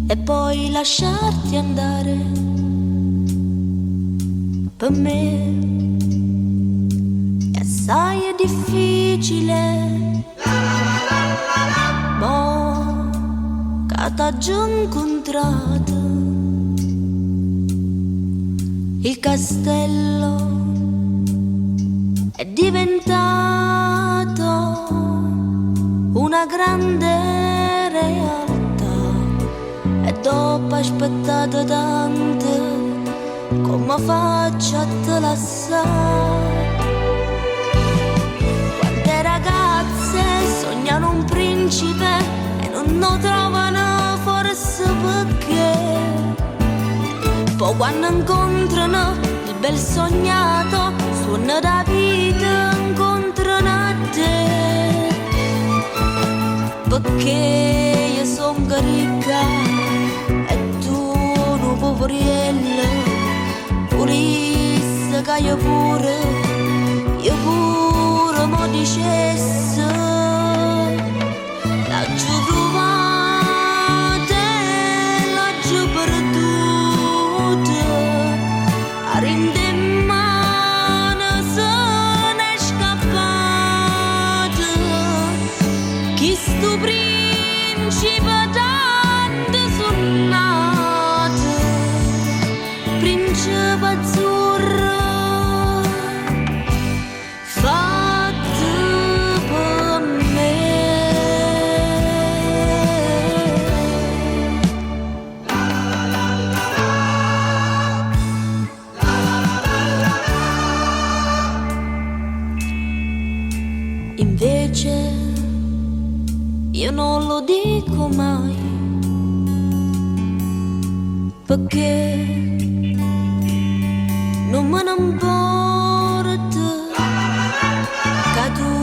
e poi lasciarti andare. Per me è assai difficile, ma che t'ho incontrato il castello è diventato una grande realtà e dopo aspettato tanto come faccio a te lasciare? Quante ragazze sognano un principe e non lo trovano, forse perché poi quando incontrano il bel sognato suona da vita incontrano a te. Perché io son ricca e tu un poveriello, volesse che io pure mo dicesse l'aggiù trovate, l'aggiù perduto, a rinde in mano se n'è scappato. Chi sto principe tanto sonnato, principe azzurro fatto per me. Invece io non lo dico mai, perché non me ne importa che tu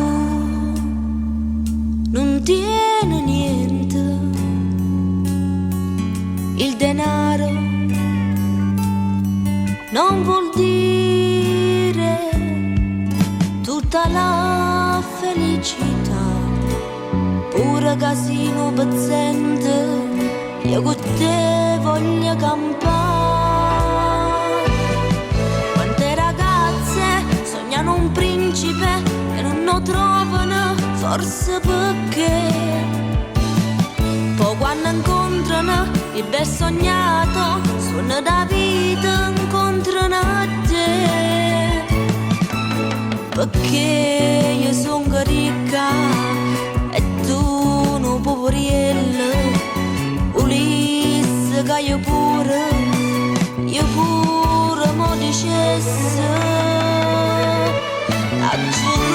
non tieni niente. Il denaro non vuol dire tutta la felicità, pure casino pezzente io con te voglio campare. Quante ragazze sognano un principe e non lo trovano, forse perché poi quando incontrano il bel sognato suona da vita incontrano a te. Perché io son ricca e tu un poveriello, volesse che io pure mo dicesse aggiù